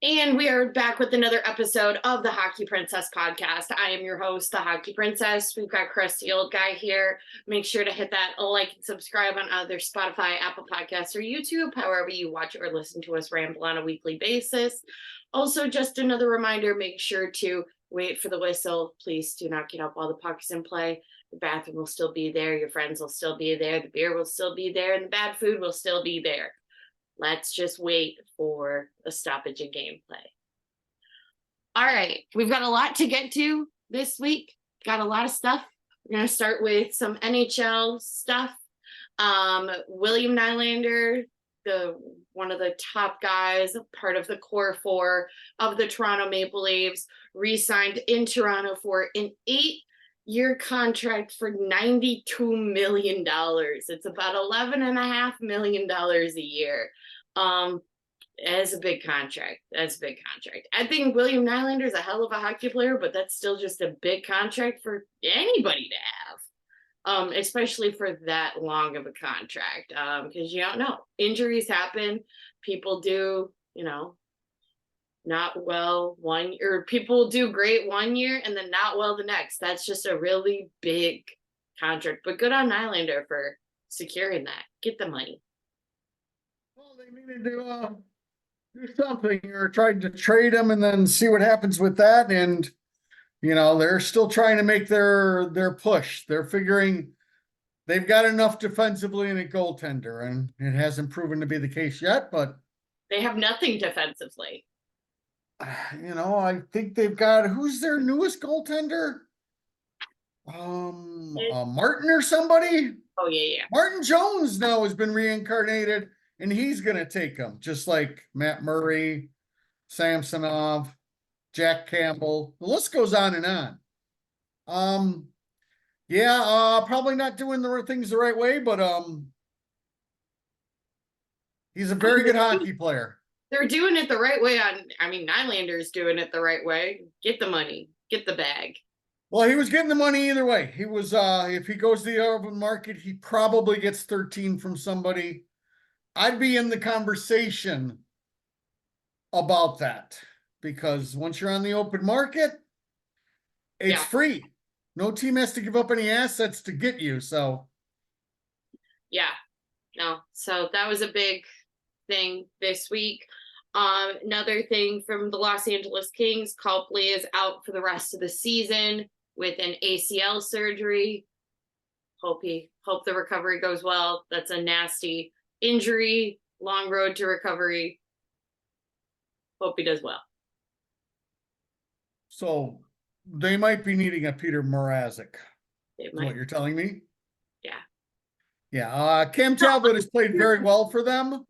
And we are back with another episode of the Hockey Princess podcast. I am your host, the Hockey Princess. We've got Chris, the old guy here. Make sure to hit that like and subscribe on either Spotify, Apple Podcasts, or YouTube, however you watch or listen to us ramble on a weekly basis. Also, just another reminder, make sure to wait for the whistle. Please do not get up while the puck is in play. The bathroom will still be there. Your friends will still be there. The beer will still be there. And the bad food will still be there. Let's just wait for a stoppage in gameplay. All right, we've got a lot to get to this week. Got a lot of stuff. We're going to start with some NHL stuff. William Nylander, one of the top guys, part of the core four of the Toronto Maple Leafs, re-signed in Toronto for an 8-year contract for $92 million. It's about $11.5 million a year. As a big contract. That's a big contract. I think William Nylander is a hell of a hockey player, but that's still just a big contract for anybody to have, especially for that long of a contract, because you don't know. Injuries happen. People do, not well one year, or people do great one year and then not well the next. That's just a really big contract. But good on Nylander for securing that. Get the money. Well, they needed to do something, or tried to trade him and then see what happens with that. And they're still trying to make their push. They're figuring they've got enough defensively in a goaltender, and it hasn't proven to be the case yet. But they have nothing defensively. I think they've got, who's their newest goaltender? Martin or somebody. Oh yeah. Martin Jones now has been reincarnated. And he's going to take them, just like Matt Murray, Samsonov, Jack Campbell. The list goes on and on. Probably not doing the things the right way, but he's a very good hockey player. They're doing it the right way. Nylander's doing it the right way. Get the money, get the bag. Well, he was getting the money either way. He was, if he goes to the open market, he probably gets 13 from somebody. I'd be in the conversation about that, because once you're on the open market, it's free. No team has to give up any assets to get you. So, so that was a big thing this week. Another thing from the Los Angeles Kings, Copley is out for the rest of the season with an ACL surgery. Hope the recovery goes well. That's a nasty injury, long road to recovery. Hope he does well. So they might be needing a Peter Mrazek. Is what you're telling me? Yeah. Cam Talbot has played very well for them.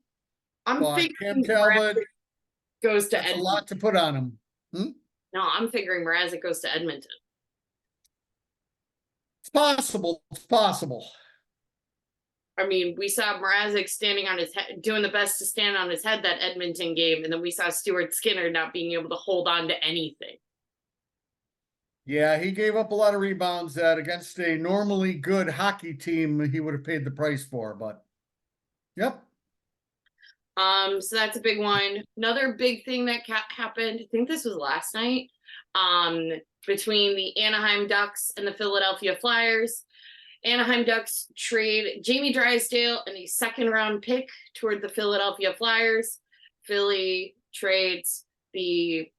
I'm thinking Cam Talbot goes to Edmonton. A lot to put on him. No, I'm figuring Mrazek goes to Edmonton. It's possible. We saw Mrazek standing on his head, doing the best to stand on his head that Edmonton game, and then we saw Stuart Skinner not being able to hold on to anything. Yeah, he gave up a lot of rebounds that against a normally good hockey team he would have paid the price for, but yep. So that's a big one. Another big thing that happened, I think this was last night, between the Anaheim Ducks and the Philadelphia Flyers. Anaheim Ducks trade Jamie Drysdale and a second-round pick toward the Philadelphia Flyers. Philly trades the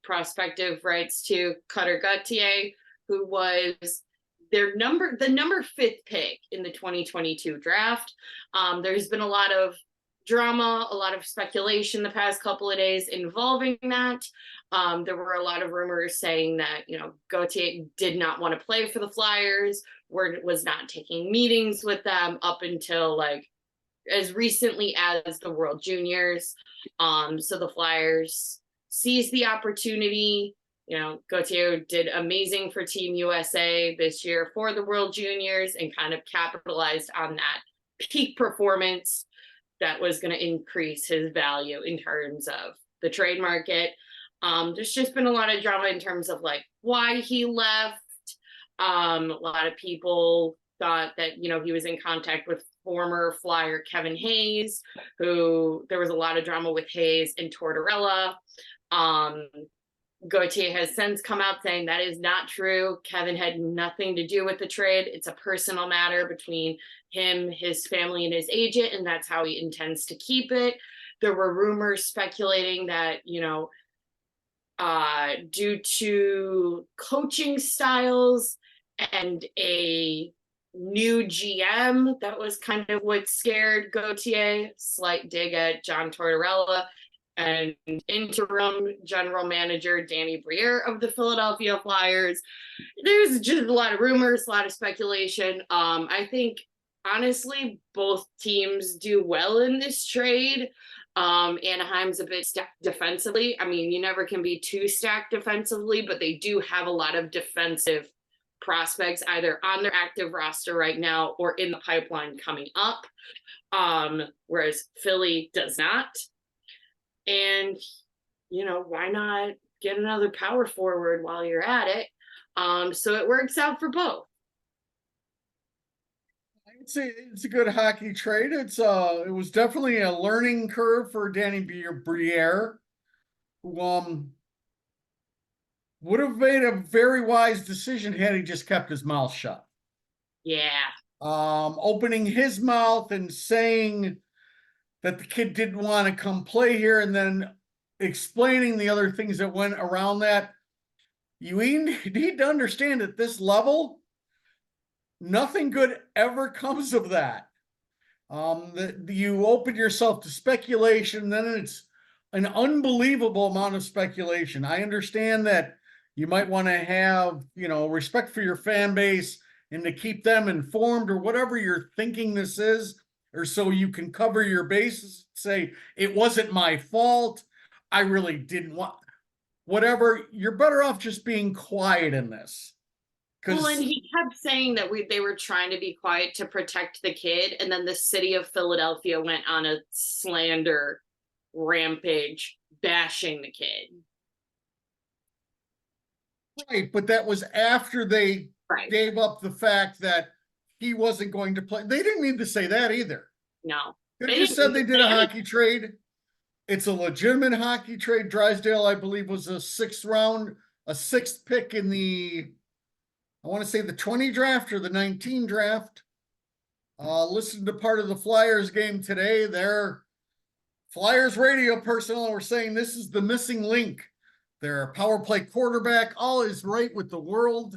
prospective rights to Cutter Gauthier, who was the number 5th pick in the 2022 draft. There's been a lot of drama, a lot of speculation the past couple of days involving that. There were a lot of rumors saying that, Gauthier did not want to play for the Flyers, was not taking meetings with them up until as recently as the World Juniors. So the Flyers seized the opportunity. Gauthier did amazing for Team USA this year for the World Juniors and kind of capitalized on that peak performance that was going to increase his value in terms of the trade market. There's just been a lot of drama in terms of why he left. A lot of people thought that, he was in contact with former Flyer Kevin Hayes, who there was a lot of drama with Hayes and Tortorella. Gauthier has since come out saying that is not true. Kevin had nothing to do with the trade. It's a personal matter between him, his family, and his agent, and that's how he intends to keep it. There were rumors speculating that, due to coaching styles and a new GM, that was kind of what scared Gauthier. Slight dig at John Tortorella. And interim general manager Danny Briere of the Philadelphia Flyers. There's just a lot of rumors, a lot of speculation. I think, honestly, both teams do well in this trade. Anaheim's a bit stacked defensively. I mean, you never can be too stacked defensively, but they do have a lot of defensive prospects either on their active roster right now or in the pipeline coming up, whereas Philly does not. And, why not get another power forward while you're at it? So it works out for both. I'd say it's a good hockey trade. It was definitely a learning curve for Danny Briere, who would have made a very wise decision had he just kept his mouth shut. Yeah. Opening his mouth and saying that the kid didn't want to come play here, and then explaining the other things that went around that. You need to understand at this level, nothing good ever comes of that. You open yourself to speculation, then it's an unbelievable amount of speculation. I understand that you might want to have, respect for your fan base and to keep them informed or whatever you're thinking this is, or so you can cover your bases, say, it wasn't my fault, I really didn't want, whatever. You're better off just being quiet in this. Well, and he kept saying that they were trying to be quiet to protect the kid, and then the city of Philadelphia went on a slander rampage, bashing the kid. Right, but that was after they gave up the fact that he wasn't going to play. They didn't need to say that either. No. They just said they did a hockey trade. It's a legitimate hockey trade. Drysdale, I believe, was a sixth pick in the, I want to say the 20 draft or the 19 draft. Listened to part of the Flyers game today. Their Flyers radio personnel were saying this is the missing link. Their power play quarterback, all is right with the world.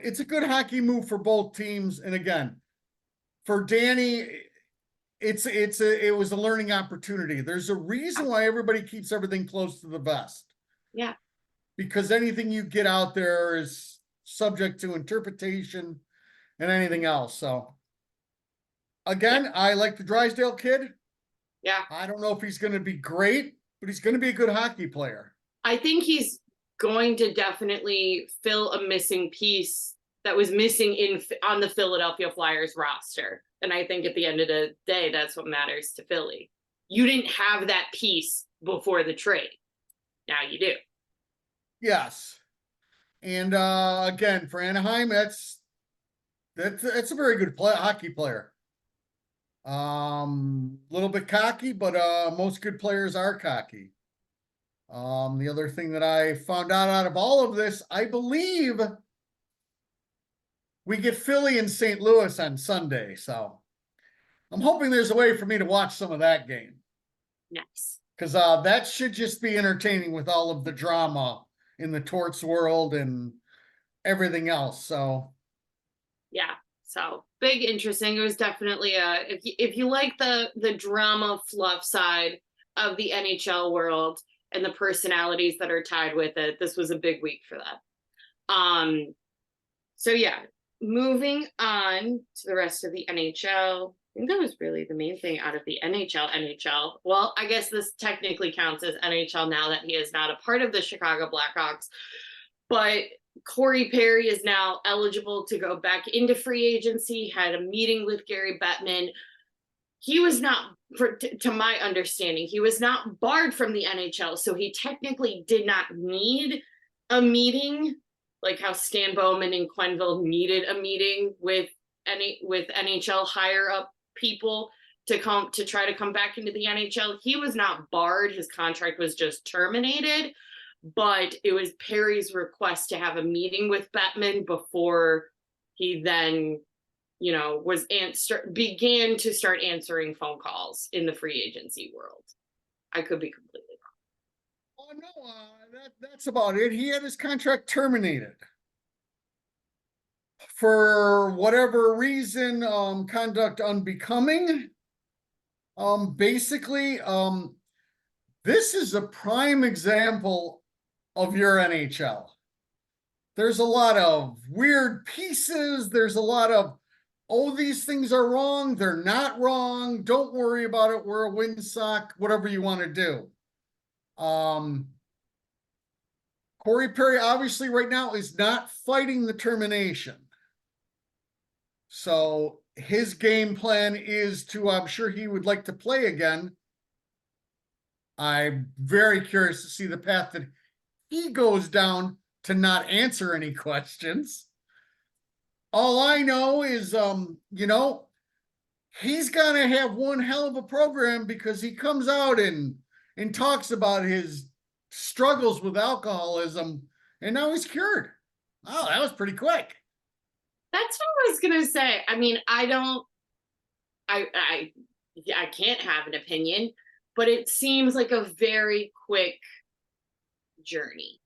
It's a good hockey move for both teams. And again, for Danny, it was a learning opportunity. There's a reason why everybody keeps everything close to the vest. Yeah. Because anything you get out there is subject to interpretation and anything else. So again, I like the Drysdale kid. Yeah. I don't know if he's going to be great, but he's going to be a good hockey player. I think he's going to definitely fill a missing piece that was missing on the Philadelphia Flyers roster. And I think at the end of the day, that's what matters to Philly. You didn't have that piece before the trade. Now you do. Yes. And again, for Anaheim, that's a very good hockey player. Little bit cocky, but most good players are cocky. The other thing that I found out of all of this, I believe we get Philly and St. Louis on Sunday. So I'm hoping there's a way for me to watch some of that game. Nice. Because that should just be entertaining with all of the drama in the Torts world and everything else. So yeah, so big, interesting. It was definitely if you like the drama fluff side of the NHL world and the personalities that are tied with it, this was a big week for that. So yeah, moving on to the rest of the NHL. I think that was really the main thing out of the NHL. Well, I guess this technically counts as NHL now that he is not a part of the Chicago Blackhawks, but Corey Perry is now eligible to go back into free agency, had a meeting with Gary Bettman. He was not, to my understanding, he was not barred from the NHL, so he technically did not need a meeting, like how Stan Bowman and Quenneville needed a meeting with NHL higher up people to try to come back into the NHL. He was not barred. His contract was just terminated, but it was Perry's request to have a meeting with Bettman before he then, began to start answering phone calls in the free agency world. I could be completely wrong. Oh no, that's about it. He had his contract terminated for whatever reason, conduct unbecoming. Basically, this is a prime example of your NHL. There's a lot of weird pieces. There's a lot of, oh, these things are wrong. They're not wrong. Don't worry about it. We're a windsock, whatever you want to do. Corey Perry obviously right now is not fighting the termination. So his game plan is to, I'm sure he would like to play again. I'm very curious to see the path that he goes down to not answer any questions. All I know is, he's gonna have one hell of a program because he comes out and talks about his struggles with alcoholism, and now he's cured. Oh, that was pretty quick. That's what I was gonna say. I mean, I can't have an opinion, but it seems like a very quick journey.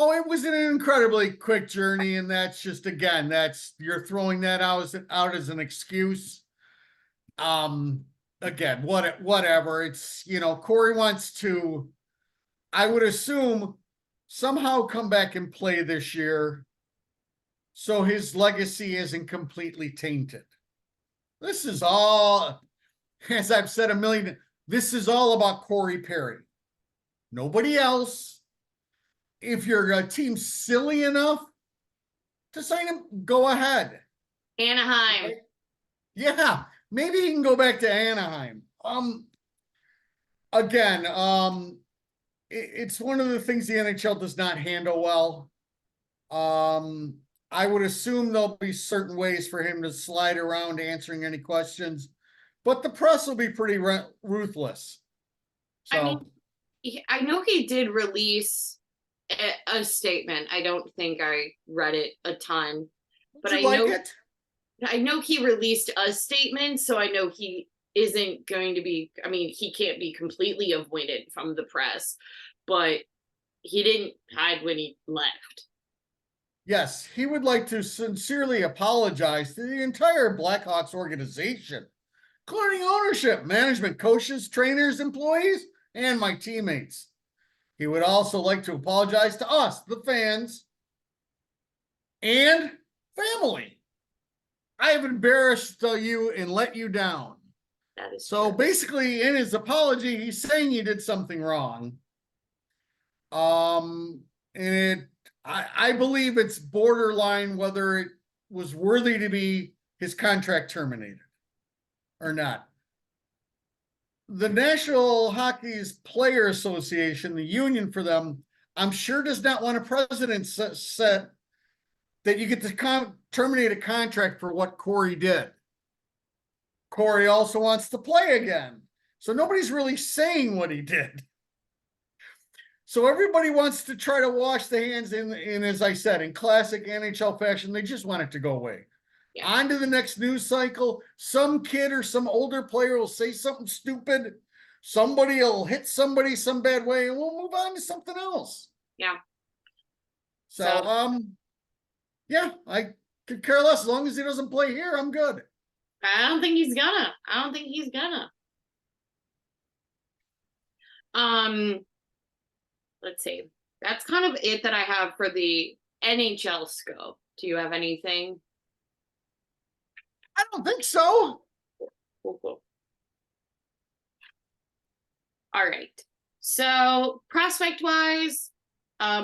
Oh, it was an incredibly quick journey, and that's just, again, you're throwing that out as an excuse. Again, whatever. It's, Corey wants to, I would assume, somehow come back and play this year, so his legacy isn't completely tainted. This is all, as I've said a million, this is all about Corey Perry. Nobody else. If you're a team silly enough to sign him, go ahead. Anaheim. Right? Yeah, maybe he can go back to Anaheim. Again, it's one of the things the NHL does not handle well. I would assume there'll be certain ways for him to slide around answering any questions, but the press will be pretty ruthless. So, I mean, I know he did release a statement. I don't think I read it a ton, but I know he released a statement, so I know he isn't going to be, I mean, he can't be completely avoided from the press, but he didn't hide when he left. Yes, he would like to sincerely apologize to the entire Blackhawks organization, including ownership, management, coaches, trainers, employees, and my teammates. He would also like to apologize to us, the fans, and family. I have embarrassed you and let you down. That is so true. Basically, in his apology, he's saying he did something wrong. And I believe it's borderline whether it was worthy to be his contract terminated or not. The National Hockey's Player Association, the union for them, I'm sure does not want a precedent set that you get to terminate a contract for what Corey did. Corey also wants to play again. So nobody's really saying what he did. So everybody wants to try to wash the hands in, as I said, in classic NHL fashion. They just want it to go away. Yeah. On to the next news cycle. Some kid or some older player will say something stupid. Somebody will hit somebody some bad way, and we'll move on to something else. Yeah. So yeah, I could care less. As long as he doesn't play here, I'm good. I don't think he's gonna. Let's see. That's kind of it that I have for the NHL scope. Do you have anything? I don't think so. Cool. All right. So prospect wise,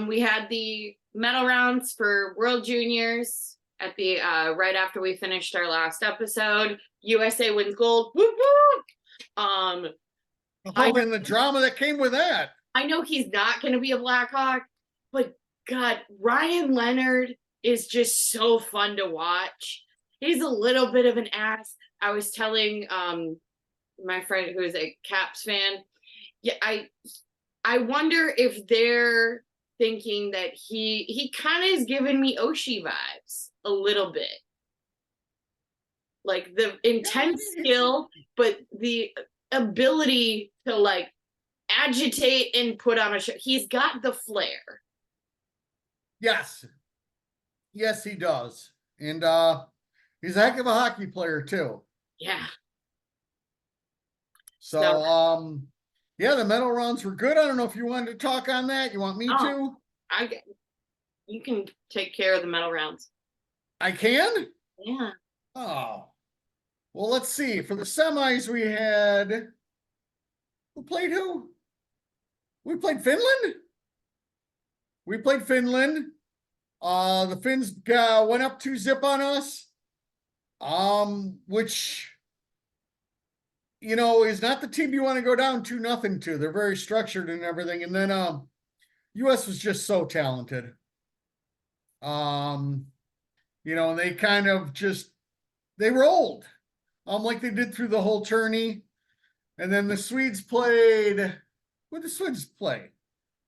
we had the medal rounds for World Juniors at the right after we finished our last episode. USA wins gold. Whoop whoop. And the drama that came with that. I know he's not going to be a Blackhawk, but God, Ryan Leonard is just so fun to watch. he's a little bit of an ass. I was telling my friend who's a Caps fan, yeah, I wonder if they're thinking that he kind of is giving me Oshie vibes a little bit. Like the intense skill, but the ability to like agitate and put on a show. He's got the flair. Yes. Yes, he does. And he's a heck of a hockey player too. Yeah. So yeah, the medal rounds were good. I don't know if you wanted to talk on that. You want me to? You can take care of the medal rounds. I can? Yeah. Oh. Well, let's see. For the semis, we had who played who? We played Finland. We played Finland. The Finns went up 2-0 on us. Which is not the team you want to go down 2-0 to. They're very structured and everything. And then US was just so talented. And they kind of they rolled. Like they did through the whole tourney. And then the Swedes played. Who did the Swedes play?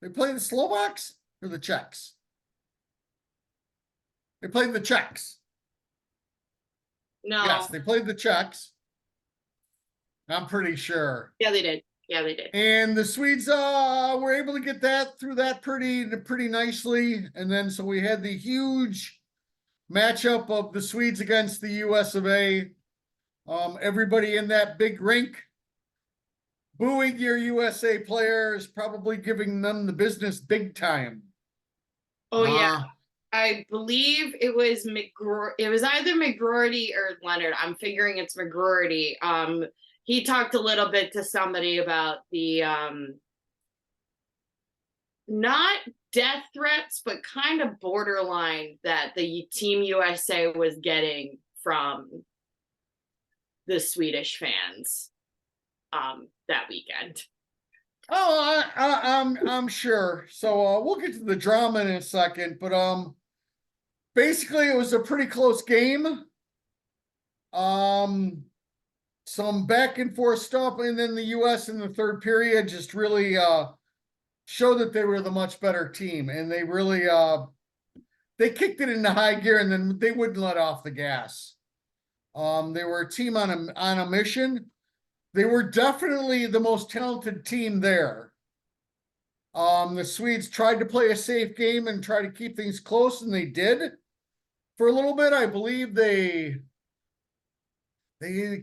They played the Slovaks or the Czechs? They played the Czechs. No. Yes, they played the Czechs. I'm pretty sure. Yeah, they did. Yeah, they did. And the Swedes were able to get that through that pretty nicely. And then so we had the huge matchup of the Swedes against the US of A. Everybody in that big rink booing your USA players, probably giving them the business big time. Oh yeah. I believe it was it was either McGroarty or Leonard. I'm figuring it's McGroarty. He talked a little bit to somebody about the not death threats, but kind of borderline that the Team USA was getting from the Swedish fans that weekend. Oh, I'm sure. So we'll get to the drama in a second, but basically it was a pretty close game. Some back and forth stuff, and then the US in the third period just really showed that they were the much better team, and they really they kicked it into high gear, and then they wouldn't let off the gas. They were a team on a mission. They were definitely the most talented team there. The Swedes tried to play a safe game and try to keep things close, and they did. For a little bit, I believe they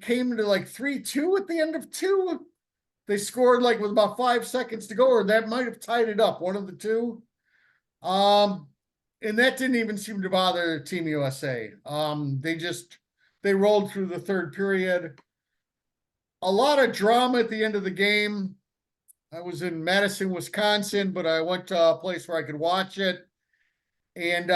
came to like 3-2 at the end of 2. They scored like with about 5 seconds to go, or that might have tied it up, one of the two. And that didn't even seem to bother Team USA. They rolled through the third period. A lot of drama at the end of the game. I was in Madison, Wisconsin, but I went to a place where I could watch it. And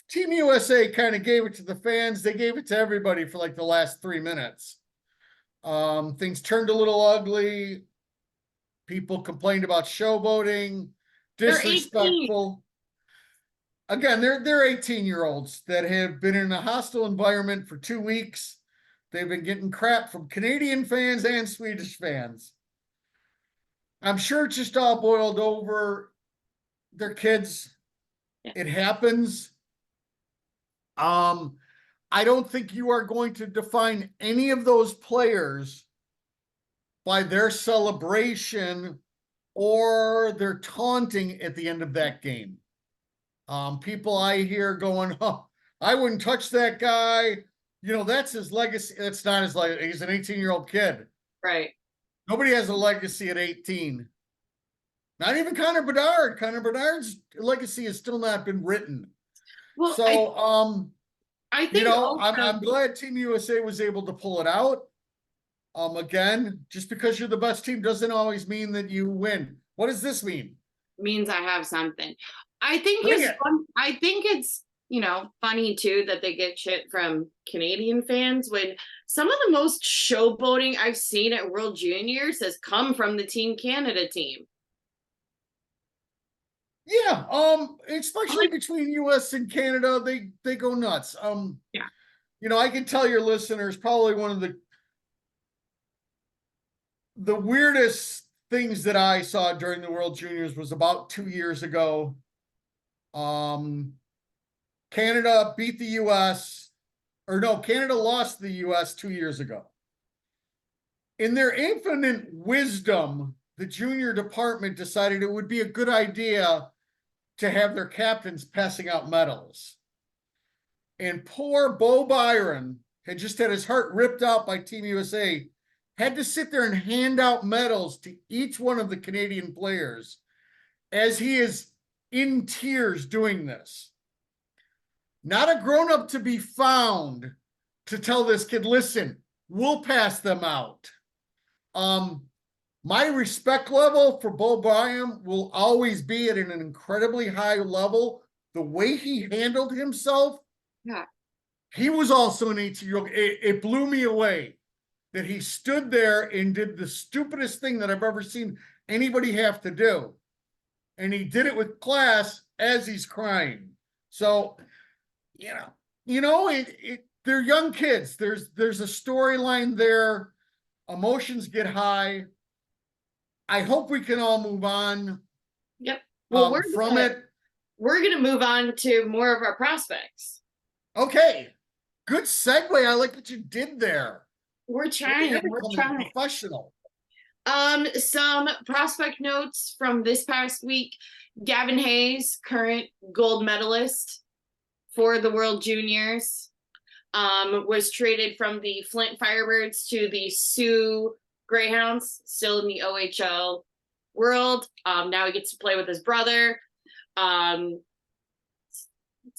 Team USA kind of gave it to the fans. They gave it to everybody for like the last 3 minutes. Things turned a little ugly. People complained about showboating, disrespectful. Again, they're 18-year-olds that have been in a hostile environment for 2 weeks. They've been getting crap from Canadian fans and Swedish fans. I'm sure it's just all boiled over. They're kids. Yeah. It happens. I don't think you are going to define any of those players by their celebration or their taunting at the end of that game. People I hear going, oh, I wouldn't touch that guy. That's his legacy. That's not his legacy. He's an 18-year-old kid. Right. Nobody has a legacy at 18. Not even Connor Bedard. Connor Bedard's legacy has still not been written. Well, so, I think I'm glad Team USA was able to pull it out. Again, just because you're the best team doesn't always mean that you win. What does this mean? It means I have something. I think it's funny too that they get shit from Canadian fans when some of the most showboating I've seen at World Juniors has come from the Team Canada team. Yeah, especially between US and Canada, they go nuts. Yeah. I can tell your listeners probably one of the weirdest things that I saw during the World Juniors was about 2 years ago. Canada beat the US, or no, Canada lost the US 2 years ago. In their infinite wisdom, the junior department decided it would be a good idea to have their captains passing out medals. And poor Bo Byron had just had his heart ripped out by Team USA, had to sit there and hand out medals to each one of the Canadian players as he is in tears doing this. Not a grown-up to be found to tell this kid, listen, we'll pass them out. My respect level for Bo Byron will always be at an incredibly high level. The way he handled himself, Yeah. He was also an 18-year-old. It blew me away that he stood there and did the stupidest thing that I've ever seen anybody have to do. And he did it with class as he's crying. So, they're young kids. There's a storyline there. Emotions get high. I hope we can all move on. Yep. Well, we're gonna move on to more of our prospects. Okay. Good segue. I like what you did there. We're trying. Professional. Some prospect notes from this past week. Gavin Hayes, current gold medalist for the World Juniors, was traded from the Flint Firebirds to the Sioux Greyhounds, still in the OHL world. Now he gets to play with his brother. It's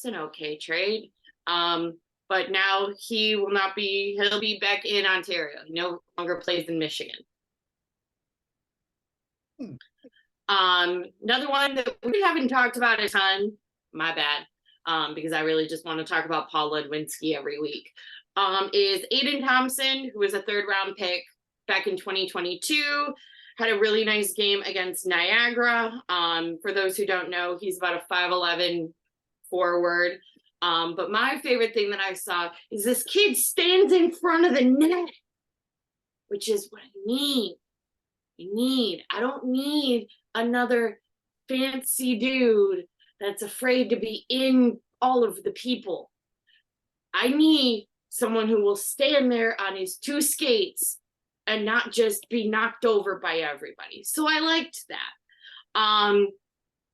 an okay trade. But now he'll be back in Ontario. He no longer plays in Michigan. Another one that we haven't talked about a ton, my bad, because I really just want to talk about Paul Ludwinski every week, is Aiden Thompson, who was a third-round pick back in 2022, had a really nice game against Niagara. For those who don't know, he's about a 5'11" forward. But my favorite thing that I saw is this kid stands in front of the net, which is what I need. I don't need another fancy dude that's afraid to be in all of the people. I need someone who will stand there on his two skates and not just be knocked over by everybody. So I liked that.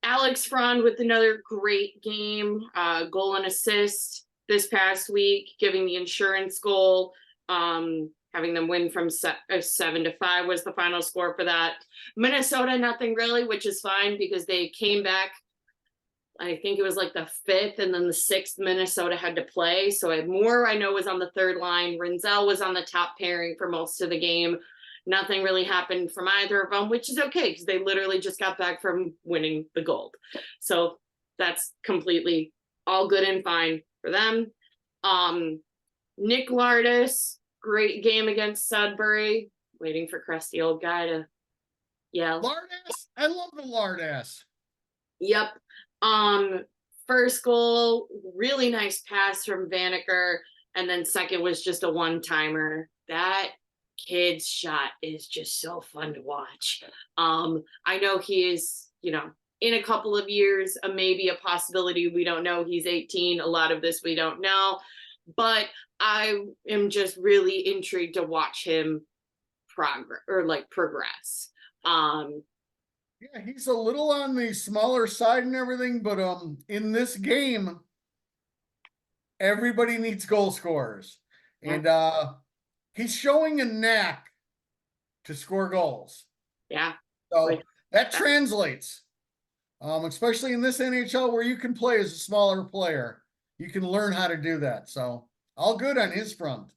Alex Frond with another great game, goal and assist this past week, giving the insurance goal, having them win from 7-5 was the final score for that. Minnesota, nothing really, which is fine because they came back. I think it was like the 5th and then the 6th Minnesota had to play. So Moore, I know, was on the third line. Rinzel was on the top pairing for most of the game. Nothing really happened from either of them, which is okay because they literally just got back from winning the gold. So that's completely all good and fine for them. Nick Lardis, great game against Sudbury. Waiting for crusty old guy to yell. Lardis? I love the Lardis. Yep. First goal, really nice pass from Vanaker. And then second was just a one-timer. That kid's shot is just so fun to watch. I know he is, in a couple of years, maybe a possibility. We don't know. He's 18. A lot of this we don't know. But I am just really intrigued to watch him progress. Yeah, he's a little on the smaller side and everything, but in this game, everybody needs goal scorers. And he's showing a knack to score goals. Yeah. So that translates. Especially in this NHL where you can play as a smaller player. You can learn how to do that. So all good on his front.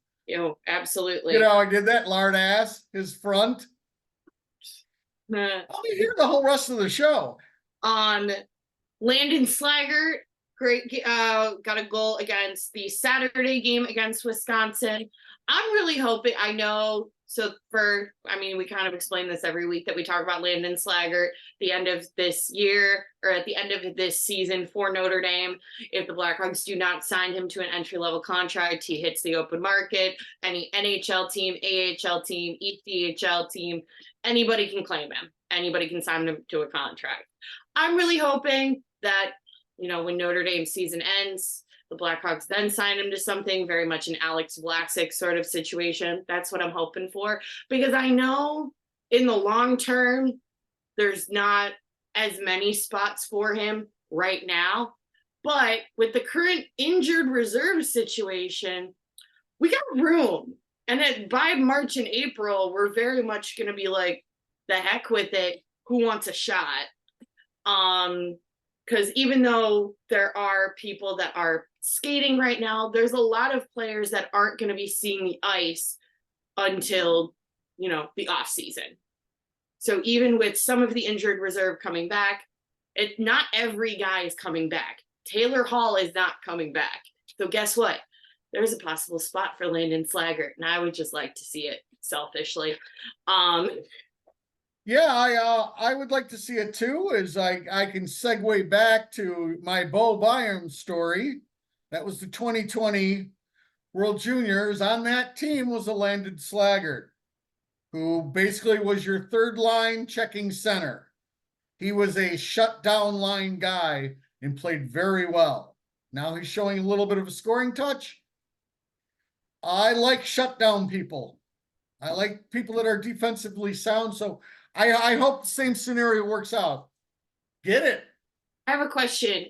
Absolutely. I did that, lard ass, his front. I'll be here the whole rest of the show. Landon Slaggert, great, got a goal against the Saturday game against Wisconsin. I'm really hoping, I know So we kind of explain this every week that we talk about Landon Slaggert, the end of this year or at the end of this season for Notre Dame. If the Blackhawks do not sign him to an entry-level contract, he hits the open market. Any NHL team, AHL team, ECHL team, anybody can claim him. Anybody can sign him to a contract. I'm really hoping that, when Notre Dame season ends, the Blackhawks then sign him to something very much an Alex Vlasic sort of situation. That's what I'm hoping for, because I know in the long term, there's not as many spots for him right now. But with the current injured reserve situation, we got room. And by March and April, we're very much going to be like, the heck with it. Who wants a shot? Because even though there are people that are skating right now, there's a lot of players that aren't going to be seeing the ice until, the off season. So even with some of the injured reserve coming back, not every guy is coming back. Taylor Hall is not coming back. So guess what? There's a possible spot for Landon Slaggert, and I would just like to see it selfishly. Yeah, I would like to see it too, as I can segue back to my Bo Byram story. That was the 2020 World Juniors. On that team was a Landon Slaggert, who basically was your third line checking center. He was a shutdown line guy and played very well. Now he's showing a little bit of a scoring touch. I like shutdown people. I like people that are defensively sound. So I hope the same scenario works out. Get it? I have a question.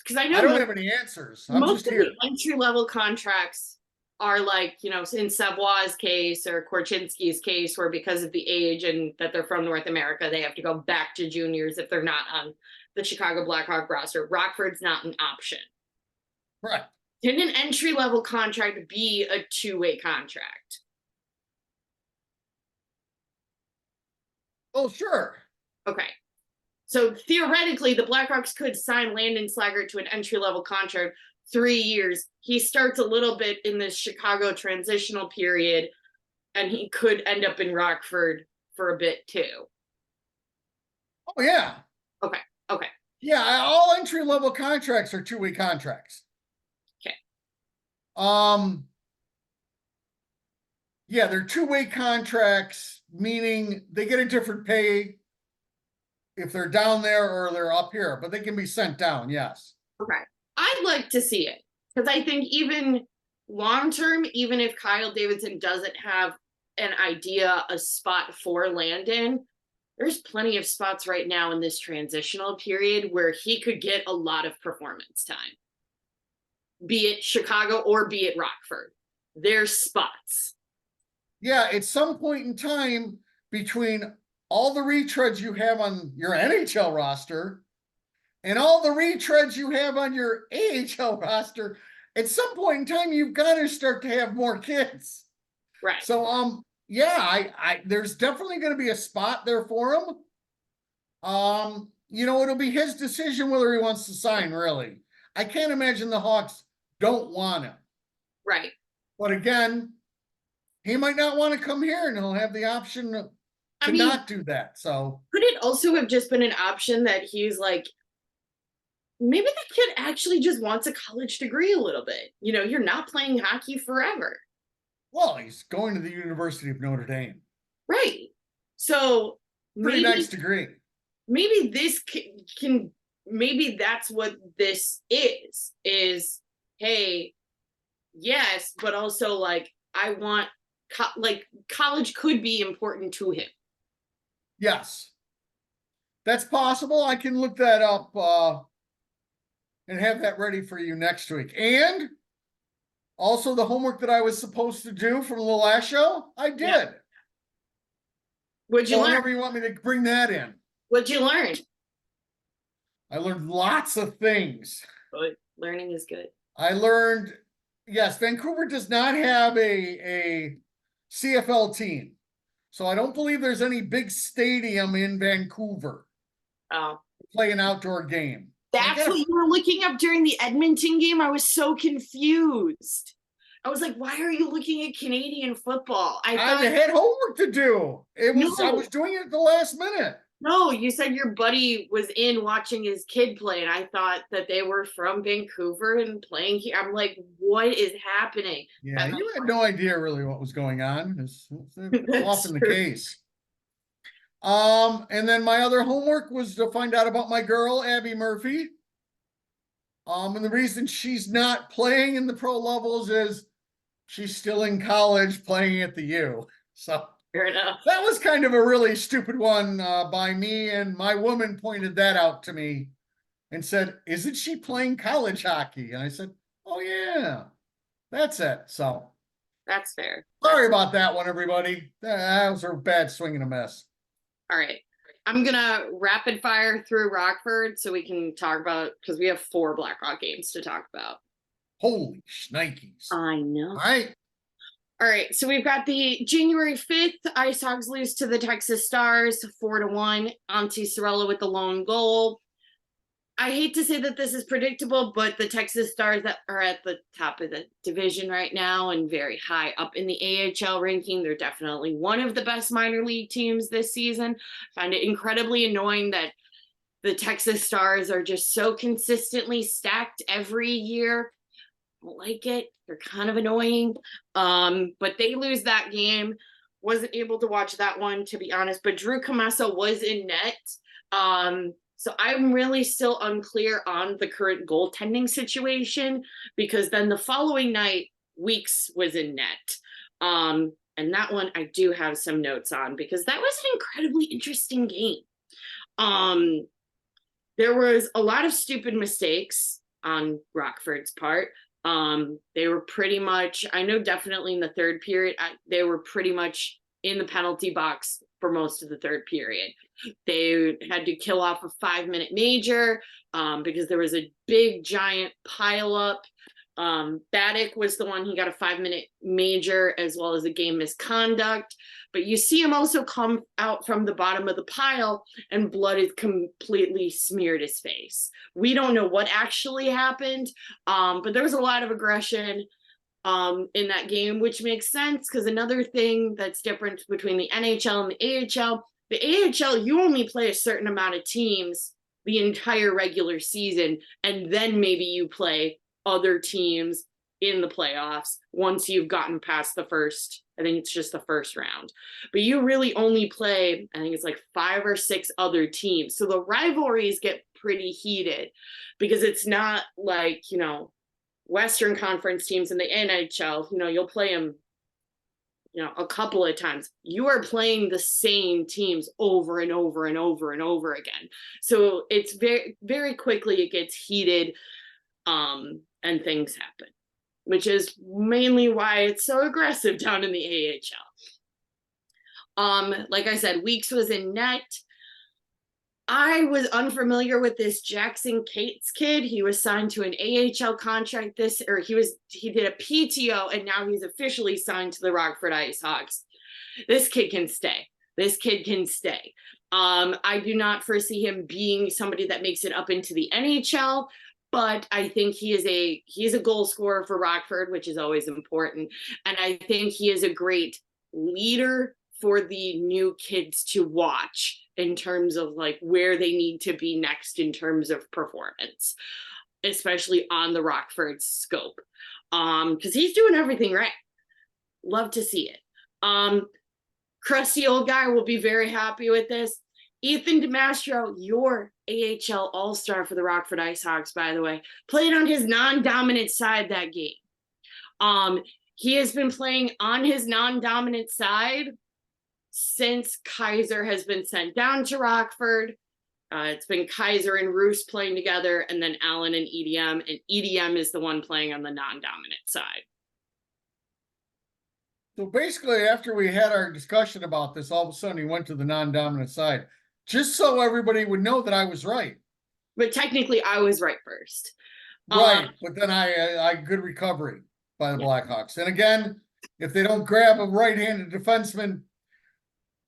Because I don't have any answers. I'm most just of here. the entry-level contracts are like, in Savoie's case or Korchinski's case, where because of the age and that they're from North America, they have to go back to juniors if they're not on the Chicago Blackhawk roster. Rockford's not an option. Right. Can an entry-level contract be a two-way contract? Oh, sure. Okay. So theoretically, the Blackhawks could sign Landon Slaggert to an entry-level contract, 3 years. He starts a little bit in this Chicago transitional period, and he could end up in Rockford for a bit too. Oh, yeah. Okay. Yeah, all entry-level contracts are two-way contracts. Okay. Yeah, they're two-way contracts, meaning they get a different pay if they're down there or they're up here, but they can be sent down, yes. Okay. I'd like to see it, because I think even long-term, even if Kyle Davidson doesn't have an idea, a spot for Landon, there's plenty of spots right now in this transitional period where he could get a lot of performance time. Be it Chicago or be it Rockford. There's spots. Yeah, at some point in time, between all the retreads you have on your NHL roster and all the retreads you have on your AHL roster, at some point in time, you've got to start to have more kids. Right. So, yeah, I there's definitely going to be a spot there for him. It'll be his decision whether he wants to sign, really. I can't imagine the Hawks don't want him. Right. But again, he might not want to come here, and he'll have the option to not do that. So could it also have just been an option that he's like, maybe the kid actually just wants a college degree a little bit. You're not playing hockey forever. Well, he's going to the University of Notre Dame. Right. So pretty nice degree. Maybe this maybe that's what this is, hey, yes, but also like, I want, college could be important to him. Yes. That's possible. I can look that up and have that ready for you next week. And also the homework that I was supposed to do from the last show, I did. Yeah. What'd you learn? Whenever you want me to bring that in. What'd you learn? I learned lots of things. But learning is good. I learned, yes, Vancouver does not have a CFL team. So I don't believe there's any big stadium in Vancouver. Oh. Play an outdoor game. That's what you were looking up during the Edmonton game? I was so confused. I was like, why are you looking at Canadian football? I I thought had homework to do. I no, was doing it at the last minute. no, you said your buddy was in watching his kid play, and I thought that they were from Vancouver and playing here. I'm like, what is happening? Yeah, you had no idea really what was going on. It's often the True. case. And then my other homework was to find out about my girl, Abby Murphy. And the reason she's not playing in the pro levels is she's still in college playing at the U. So Fair enough. that was kind of a really stupid one by me. And my woman pointed that out to me and said, isn't she playing college hockey? And I said, oh, yeah, that's it. So That's fair. sorry about that one, everybody. That was a bad swing and a miss. All right. I'm going to rapid fire through Rockford so we can talk about, because we have 4 Blackhawk games to talk about. Holy shnikes. I know. All right. All right. So we've got the January 5th, Icehogs lose to the Texas Stars 4-1. Antti Sorella with the lone goal. I hate to say that this is predictable, but the Texas Stars that are at the top of the division right now and very high up in the AHL ranking. They're definitely one of the best minor league teams this season. I find it incredibly annoying that the Texas Stars are just so consistently stacked every year. I don't like it. They're kind of annoying. But they lose that game. Wasn't able to watch that one, to be honest, but Drew Commesso was in net. So I'm really still unclear on the current goaltending situation, because then the following night, Weeks was in net. And that one I do have some notes on, because that was an incredibly interesting game. There was a lot of stupid mistakes on Rockford's part. They were pretty much, I know definitely in the third period, they were pretty much in the penalty box for most of the third period. They had to kill off a 5-minute major because there was a big giant pile up. Baddick was the one, he got a 5-minute major as well as a game misconduct. But you see him also come out from the bottom of the pile and blood has completely smeared his face. We don't know what actually happened, but there was a lot of aggression in that game, which makes sense, because another thing that's different between the NHL and the AHL, you only play a certain amount of teams the entire regular season, and then maybe you play other teams in the playoffs once you've gotten past the first, I think it's just the first round. But you really only play, I think it's like 5 or 6 other teams. So the rivalries get pretty heated, because it's not like, Western Conference teams in the NHL, you'll play them, a couple of times. You are playing the same teams over and over and over and over again. So it's very, very quickly it gets heated, and things happen, which is mainly why it's so aggressive down in the AHL. Like I said, Weeks was in net. I was unfamiliar with this Jackson Cates kid. He was signed to an AHL contract he did a PTO, and now he's officially signed to the Rockford Icehogs. This kid can stay. I do not foresee him being somebody that makes it up into the NHL, but I think he's a goal scorer for Rockford, which is always important. And I think he is a great leader for the new kids to watch in terms of like where they need to be next in terms of performance, especially on the Rockford scope. Because he's doing everything right. Love to see it. Crusty old guy will be very happy with this. Ethan DeMastro, your AHL All-Star for the Rockford Icehogs, by the way, played on his non-dominant side that game. He has been playing on his non-dominant side since Kaiser has been sent down to Rockford. It's been Kaiser and Roos playing together, and then Allen and EDM, and EDM is the one playing on the non-dominant side. So basically, after we had our discussion about this, all of a sudden he went to the non-dominant side, just so everybody would know that I was right. But technically, I was right first. Right, but then I good recovery by the Blackhawks. And again, if they don't grab a right-handed defenseman,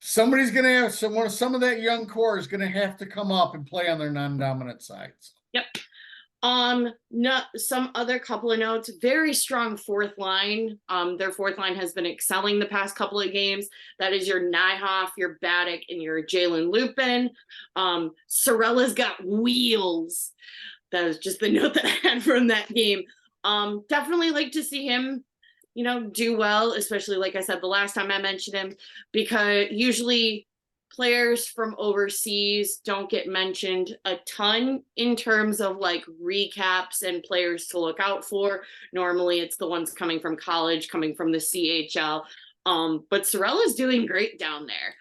somebody's going to have some of that young core is going to have to come up and play on their non-dominant sides. Yep. No, some other couple of notes. Very strong fourth line. Their fourth line has been excelling the past couple of games. That is your Nyhoff, your Baddock, and your Jalen Lupin. Sorella's got wheels. That was just the note that I had from that game. Definitely like to see him, do well, especially like I said the last time I mentioned him, because usually players from overseas don't get mentioned a ton in terms of like recaps and players to look out for. Normally it's the ones coming from college, coming from the CHL. But Sorella's doing great down there.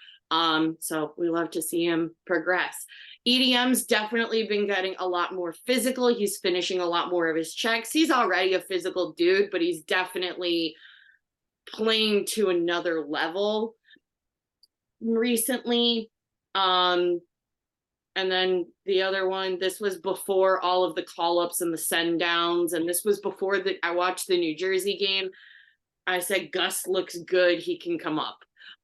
So we love to see him progress. EDM's definitely been getting a lot more physical. He's finishing a lot more of his checks. He's already a physical dude, but he's definitely playing to another level recently. And then the other one, this was before all of the call-ups and the send-downs, and this was before I watched the New Jersey game. I said, Gus looks good, he can come up.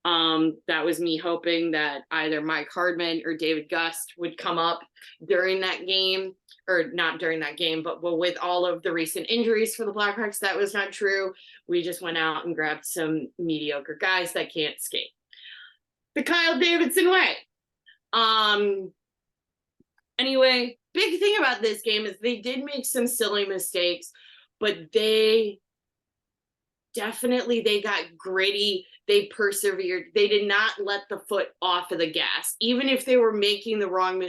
That was me hoping that either Mike Hardman or David Gust would come up during that game, or not during that game, but with all of the recent injuries for the Blackhawks, that was not true. We just went out and grabbed some mediocre guys that can't skate. The Kyle Davidson way. Anyway, big thing about this game is they did make some silly mistakes, but they got gritty. They persevered. They did not let the foot off of the gas, even if they were making the wrong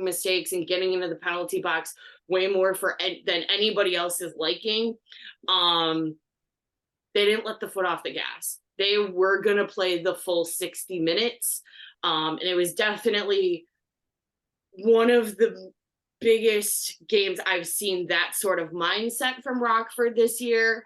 mistakes and getting into the penalty box way more than anybody else's liking. They didn't let the foot off the gas. They were going to play the full 60 minutes. And it was definitely one of the biggest games I've seen that sort of mindset from Rockford this year.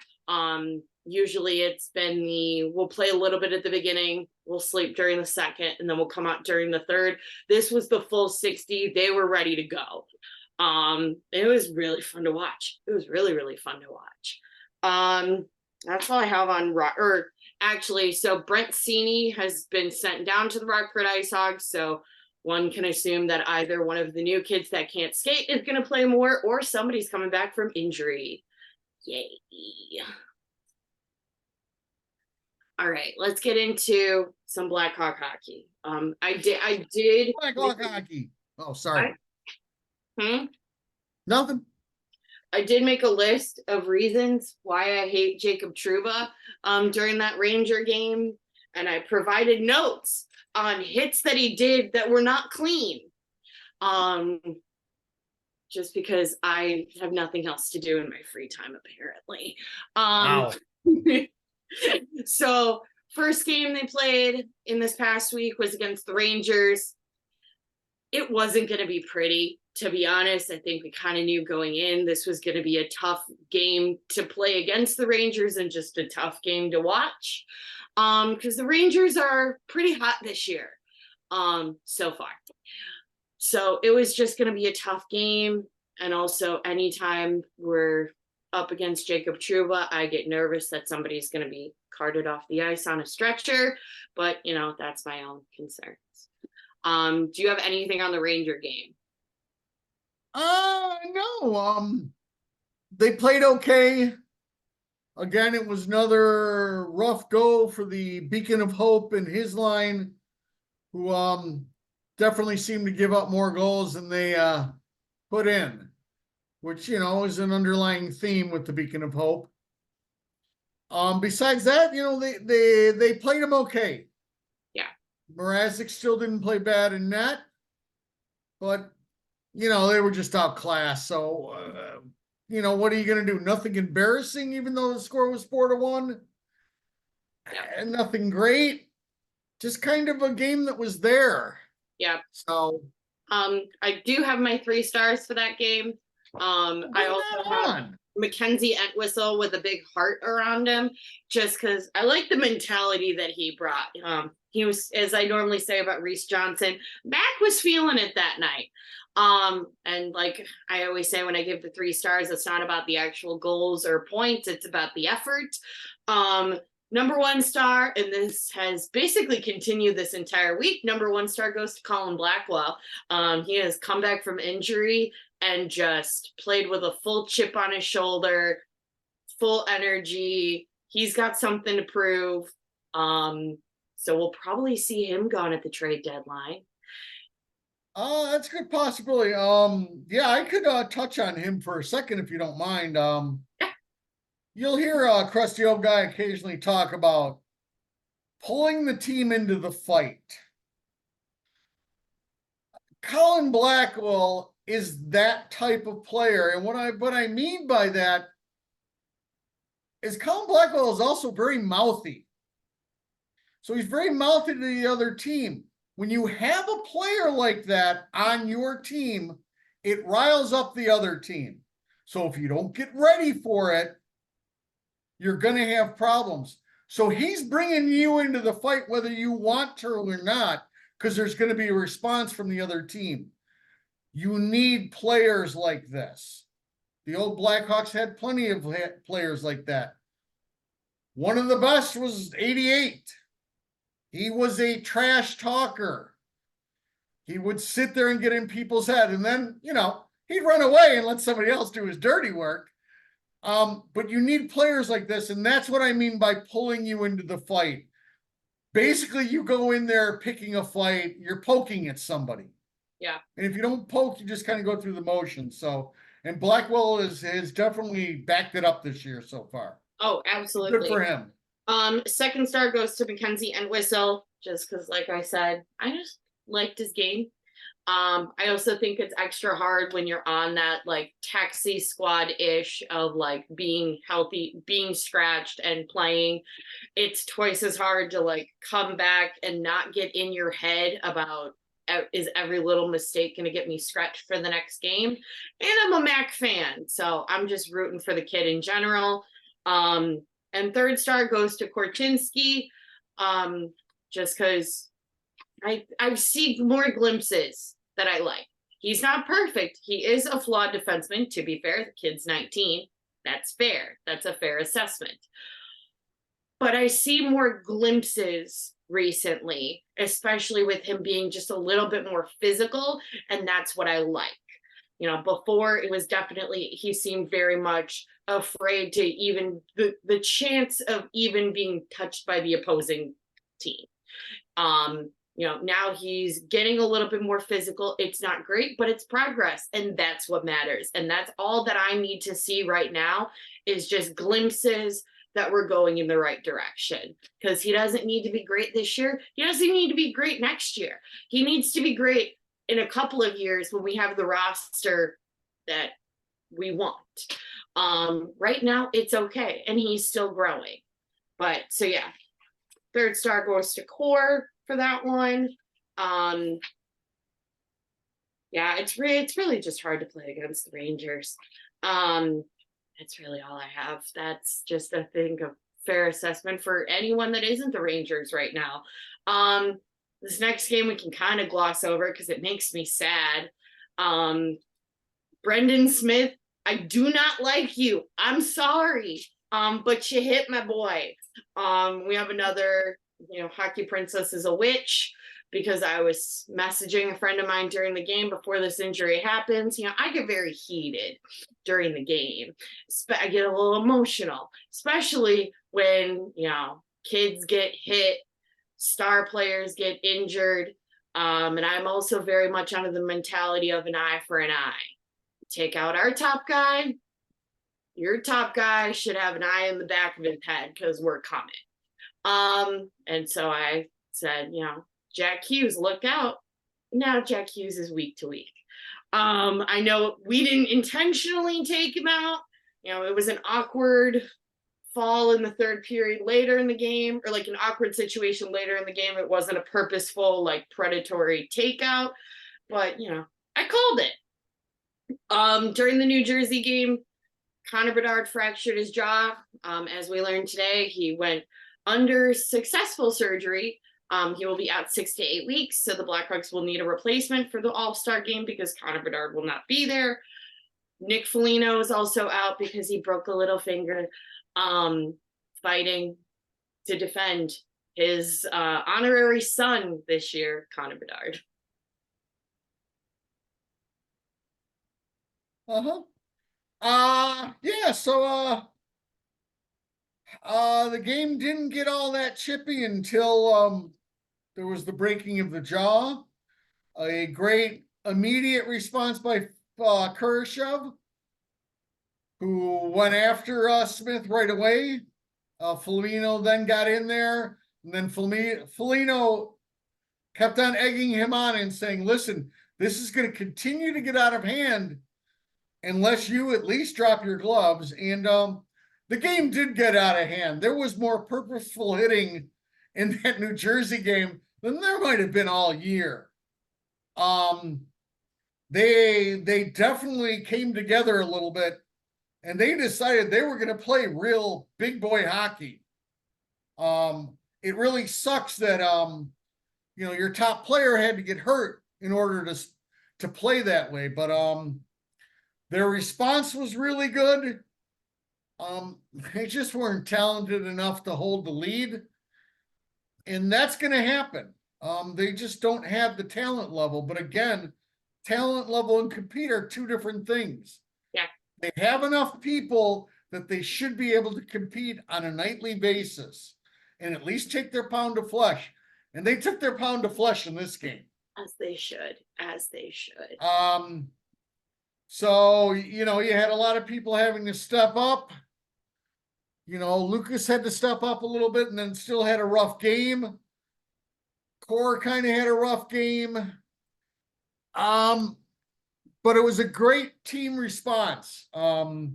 Usually it's been we'll play a little bit at the beginning, we'll sleep during the second, and then we'll come out during the third. This was the full 60. They were ready to go. It was really fun to watch. It was really, really fun to watch. That's all I have on so Brent Sini has been sent down to the Rockford Icehogs, so one can assume that either one of the new kids that can't skate is going to play more, or somebody's coming back from injury. Yay. All right, let's get into some Blackhawk hockey. I did Blackhawk hockey. Oh, sorry. Nothing. I did make a list of reasons why I hate Jacob Trouba during that Ranger game, and I provided notes on hits that he did that were not clean. Just because I have nothing else to do in my free time, apparently. Wow. So first game they played in this past week was against the Rangers. It wasn't going to be pretty, to be honest. I think we kind of knew going in this was going to be a tough game to play against the Rangers and just a tough game to watch. Because the Rangers are pretty hot this year so far. So it was just going to be a tough game. And also anytime we're up against Jacob Trouba, I get nervous that somebody's going to be carted off the ice on a stretcher. But, that's my own concerns. Do you have anything on the Ranger game? No. They played okay. Again, it was another rough go for the Beacon of Hope and his line, who definitely seemed to give up more goals than they put in, which, is an underlying theme with the Beacon of Hope. Besides that, they played him okay. Yeah. Mrazek still didn't play bad in net, but, they were just outclassed. So, what are you going to do? Nothing embarrassing, even though the score was 4-1. Yeah. And nothing great. Just kind of a game that was there. Yeah. So, I do have my 3 stars for that game. I also have Mackenzie Entwistle with a big heart around him, just because I like the mentality that he brought. He was, as I normally say about Reese Johnson, Mac was feeling it that night. And like I always say when I give the 3 stars, it's not about the actual goals or points, it's about the effort. Number one star, and this has basically continued this entire week. Number one star goes to Colin Blackwell. He has come back from injury and just played with a full chip on his shoulder, full energy. He's got something to prove. So we'll probably see him gone at the trade deadline. That's a good possibility. Yeah, I could touch on him for a second if you don't mind. You'll hear a crusty old guy occasionally talk about pulling the team into the fight. Colin Blackwell is that type of player, and what I mean by that is Colin Blackwell is also very mouthy. So he's very mouthy to the other team. When you have a player like that on your team, it riles up the other team. So if you don't get ready for it, you're going to have problems. So he's bringing you into the fight whether you want to or not, because there's going to be a response from the other team. You need players like this. The old Blackhawks had plenty of players like that. One of the best was 88. He was a trash talker. He would sit there and get in people's head, and then, he'd run away and let somebody else do his dirty work. But you need players like this, and that's what I mean by pulling you into the fight. Basically, you go in there picking a fight, you're poking at somebody. Yeah. And if you don't poke, you just kind of go through the motions. So, and Blackwell has definitely backed it up this year so far. Oh, absolutely. Good for him. Second star goes to Mackenzie and Whistle, just because, like I said, I just liked his game. I also think it's extra hard when you're on that like taxi squad-ish of like being healthy, being scratched and playing. It's twice as hard to like come back and not get in your head about is every little mistake going to get me scratched for the next game. And I'm a Mac fan, so I'm just rooting for the kid in general. And third star goes to Korchinski, just because I see more glimpses that I like. He's not perfect. He is a flawed defenseman. To be fair, the kid's 19. That's fair. That's a fair assessment. But I see more glimpses recently, especially with him being just a little bit more physical, and that's what I like. Before it was definitely, he seemed very much afraid to even the chance of even being touched by the opposing team. Now he's getting a little bit more physical. It's not great, but it's progress, and that's what matters. And that's all that I need to see right now is just glimpses that we're going in the right direction, because he doesn't need to be great this year. He doesn't need to be great next year. He needs to be great in a couple of years when we have the roster that we want. Right now it's okay, and he's still growing. But so yeah, third star goes to Core for that one. Yeah, it's really just hard to play against the Rangers. That's really all I have. That's just I think a fair assessment for anyone that isn't the Rangers right now. This next game we can kind of gloss over because it makes me sad. Brendan Smith, I do not like you. I'm sorry. But you hit my boy. We have another, Hockey Princess is a witch, because I was messaging a friend of mine during the game before this injury happens. I get very heated during the game. I get a little emotional, especially when, kids get hit, star players get injured. And I'm also very much under the mentality of an eye for an eye. Take out our top guy, your top guy should have an eye in the back of his head because we're coming. And so I said, Jack Hughes, look out. Now Jack Hughes is week to week. I know we didn't intentionally take him out. It was an awkward fall in the third period later in the game, or like an awkward situation later in the game. It wasn't a purposeful, like predatory takeout, but I called it. During the New Jersey game, Connor Bedard fractured his jaw. As we learned today, he went under successful surgery. He will be out 6 to 8 weeks, so the Blackhawks will need a replacement for the All-Star game because Connor Bedard will not be there. Nick Foligno is also out because he broke a little finger fighting. to defend his honorary son this year, Connor Bedard. Yeah, so the game didn't get all that chippy until there was the breaking of the jaw. A great immediate response by Kurashev, who went after Smith right away. Foligno then got in there, and then Foligno kept on egging him on and saying, listen, this is going to continue to get out of hand unless you at least drop your gloves. And the game did get out of hand. There was more purposeful hitting in that New Jersey game than there might have been all year. They definitely came together a little bit, and they decided they were going to play real big boy hockey. It really sucks that your top player had to get hurt in order to play that way, but their response was really good. They just weren't talented enough to hold the lead, and that's going to happen. They just don't have the talent level. But again, talent level and compete are two different things. Yeah. They have enough people that they should be able to compete on a nightly basis and at least take their pound of flesh. And they took their pound of flesh in this game. As they should. So, you had a lot of people having to step up. Lucas had to step up a little bit and then still had a rough game. Core kind of had a rough game. But it was a great team response. They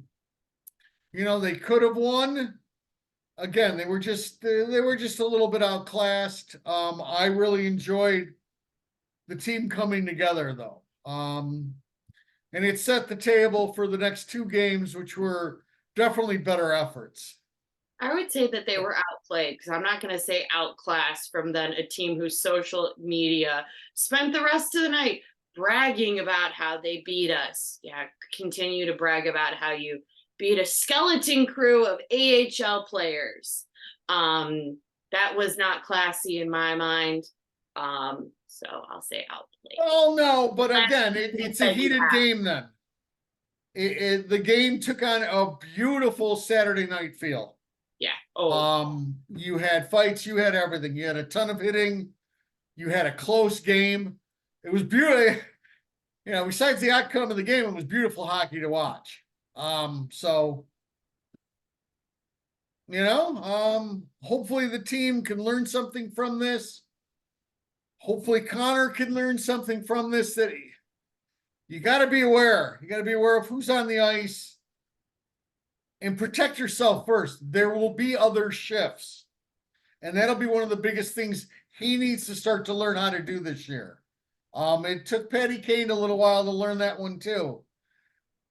could have won. Again, they were just a little bit outclassed. I really enjoyed the team coming together, though. And it set the table for the next two games, which were definitely better efforts. I would say that they were outplayed, because I'm not going to say outclassed from then a team whose social media spent the rest of the night bragging about how they beat us. Yeah, continue to brag about how you beat a skeleton crew of AHL players. That was not classy in my mind. So I'll say outplayed. Oh, no, but again, it's a heated game then. The game took on a beautiful Saturday night feel. Yeah. You had fights, you had everything. You had a ton of hitting. You had a close game. It was beautiful. Besides the outcome of the game, it was beautiful hockey to watch. So, hopefully the team can learn something from this. Hopefully Connor can learn something from this, that you got to be aware. You got to be aware of who's on the ice and protect yourself first. There will be other shifts, and that'll be one of the biggest things he needs to start to learn how to do this year. It took Patty Kane a little while to learn that one too.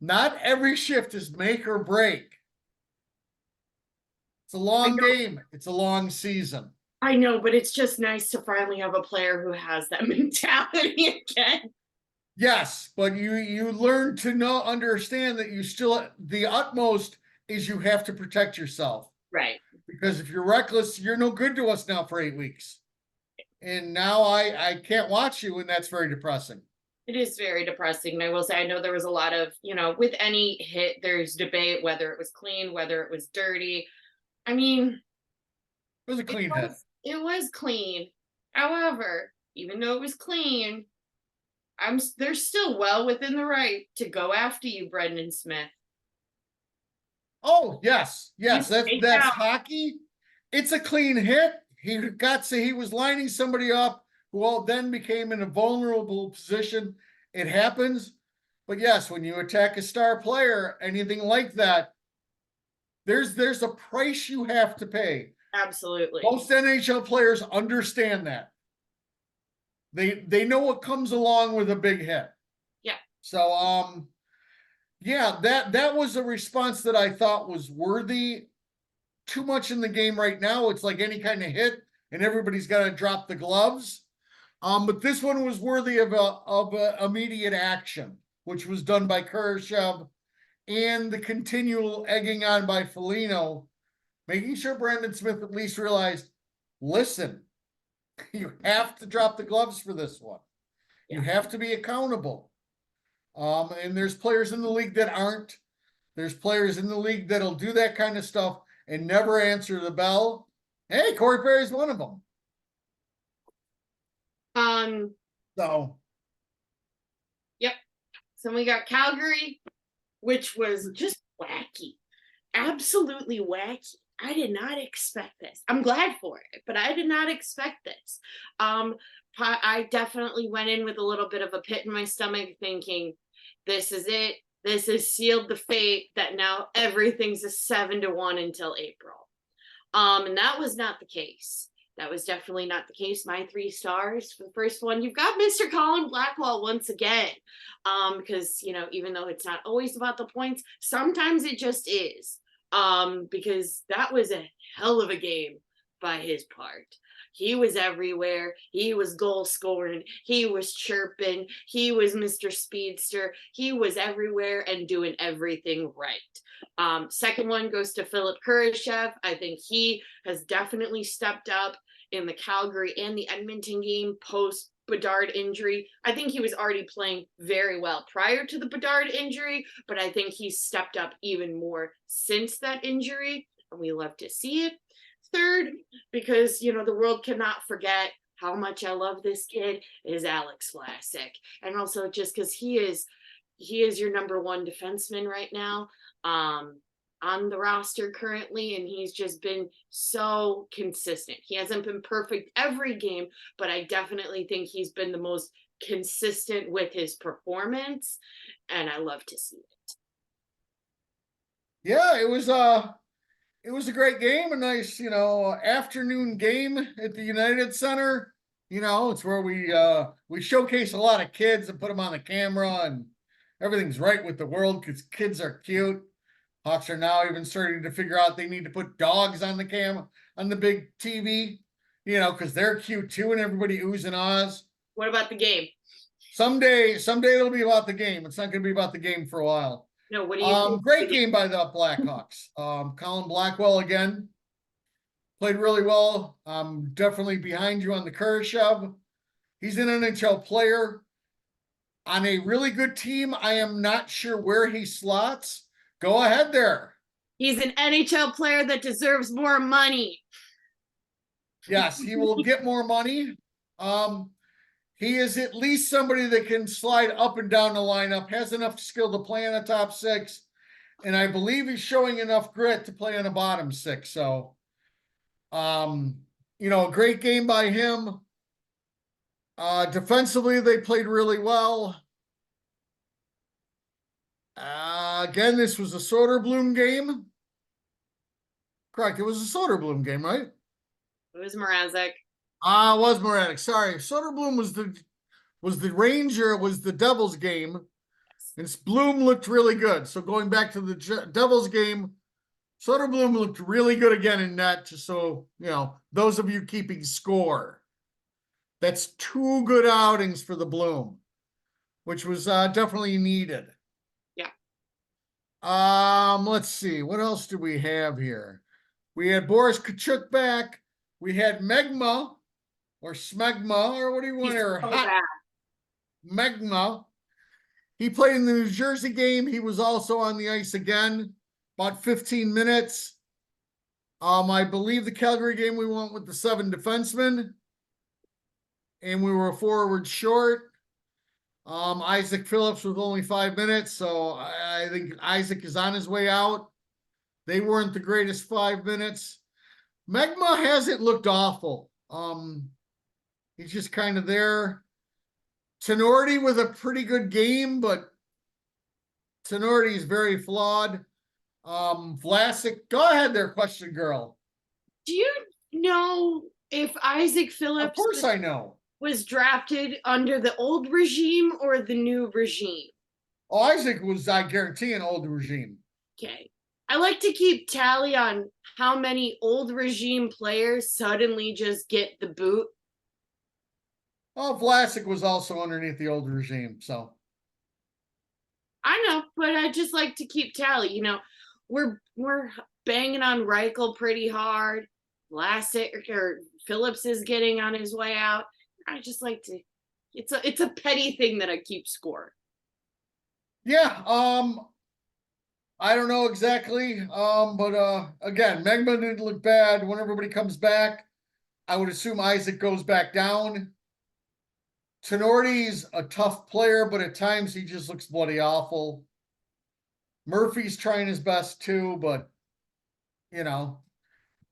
Not every shift is make or break. It's a long game. It's a long season. I know, but it's just nice to finally have a player who has that mentality again. Yes, but you learn to understand that you still, the utmost is you have to protect yourself. Right. Because if you're reckless, you're no good to us now for 8 weeks. And now I can't watch you, and that's very depressing. It is very depressing. And I will say, I know there was a lot of, with any hit, there's debate whether it was clean, whether it was dirty. I mean, it was a clean hit. It was clean. However, even though it was clean, they're still well within the right to go after you, Brendan Smith. Oh, yes. That's hockey. It's a clean hit. He was lining somebody up who then became in a vulnerable position. It happens. But yes, when you attack a star player, anything like that, there's a price you have to pay. Absolutely. Most NHL players understand that. They know what comes along with a big hit. Yeah. So that was a response that I thought was worthy. Too much in the game right now. It's like any kind of hit, and everybody's got to drop the gloves. But this one was worthy of a immediate action, which was done by Kurashev, and the continual egging on by Foligno making sure Brandon Smith at least realized, listen, you have to drop the gloves for this one. You have to be accountable. And there's players in the league that aren't. There's players in the league that'll do that kind of stuff and never answer the bell. Hey, Corey Perry's one of them. So, yep. So we got Calgary, which was just wacky, absolutely wacky. I did not expect this. I'm glad for it, but I did not expect this. I definitely went in with a little bit of a pit in my stomach thinking, this is it. This has sealed the fate that now everything's a 7-1 until April. And that was not the case. That was definitely not the case. My 3 stars for the first one, you've got Mr. Colin Blackwell once again. Because, you know, even though it's not always about the points, sometimes it just is. Because that was a hell of a game by his part. He was everywhere. He was goal scoring. He was chirping. He was Mr. Speedster. He was everywhere and doing everything right. Second one goes to Philip Kurashev. I think he has definitely stepped up in the Calgary and the Edmonton game post Bedard injury. I think he was already playing very well prior to the Bedard injury, but I think he's stepped up even more since that injury, and we love to see it. Third, because, you know, the world cannot forget how much I love this kid, is Alex Vlasic. And also just because he is your number 1 defenseman right now on the roster currently, and he's just been so consistent. He hasn't been perfect every game, but I definitely think he's been the most consistent with his performance, and I love to see it. Yeah, it was a great game, a nice, you know, afternoon game at the United Center. You know, it's where we showcase a lot of kids and put them on the camera, and everything's right with the world because kids are cute. Hawks are now even starting to figure out they need to put dogs on the camera on the big TV, you know, because they're cute too, and everybody oohs and ahs. What about the game? Someday it'll be about the game. It's not going to be about the game for a while. No, what do you think? Great game by the Blackhawks. Colin Blackwell again played really well. I'm definitely behind you on the Kurashev. He's an NHL player on a really good team. I am not sure where he slots. Go ahead there. He's an NHL player that deserves more money. Yes, he will get more money. He is at least somebody that can slide up and down the lineup, has enough skill to play in the top 6, and I believe he's showing enough grit to play in the bottom 6. So, you know, a great game by him. Defensively, they played really well. Again, this was a Soderblom game. Correct. It was a Soderblom game, right? It was Mrazek. It was Mrazek. Sorry. Soderblom was the Ranger, was the Devils game. And Bloom looked really good. So going back to the Devils game, Soderblom looked really good again in net. Just so, you know, those of you keeping score. That's 2 good outings for the Bloom, which was definitely needed. Let's see. What else do we have here? We had Boris Kachuk back. We had Megma or Smegma, or what do you want here? Megma. He played in the New Jersey game. He was also on the ice again, about 15 minutes. I believe the Calgary game we went with the 7 defensemen, and we were a forward short. Isaac Phillips with only 5 minutes, so I think Isaac is on his way out. They weren't the greatest 5 minutes. Megma hasn't looked awful. He's just kind of there. Tenorti with a pretty good game, but Tenorti is very flawed. Vlasic, go ahead there, question girl. Do you know if Isaac Phillips Of course I know. Was drafted under the old regime or the new regime? Oh, Isaac was, I guarantee, an old regime. Okay. I like to keep tally on how many old regime players suddenly just get the boot. Oh, Vlasic was also underneath the old regime, so. I know, but I just like to keep tally. You know, we're banging on Reichel pretty hard. Vlasic or Phillips is getting on his way out. I just like to. It's a petty thing that I keep score. Yeah, I don't know exactly. But again, Megman didn't look bad. When everybody comes back, I would assume Isaac goes back down. Tenorti's a tough player, but at times he just looks bloody awful. Murphy's trying his best too, but you know.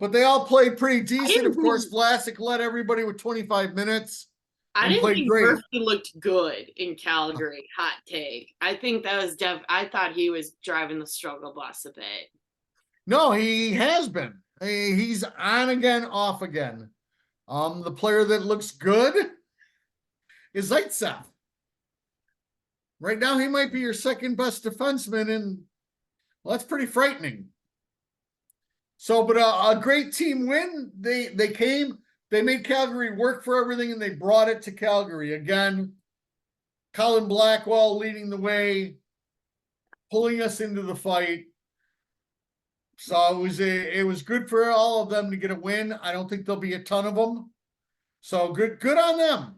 But they all played pretty decent. Of course, Vlasic led everybody with 25 minutes I and didn't played think great. Murphy looked good in Calgary. Hot take. I think that was I thought he was driving the struggle bus a bit. No, he has been. He's on again, off again. The player that looks good is Zaitsev. Right now, he might be your second best defenseman, and well, that's pretty frightening. So, but a great team win. They made Calgary work for everything, and they brought it to Calgary again. Colin Blackwell leading the way, pulling us into the fight. So it was good for all of them to get a win. I don't think there'll be a ton of them. So good on them.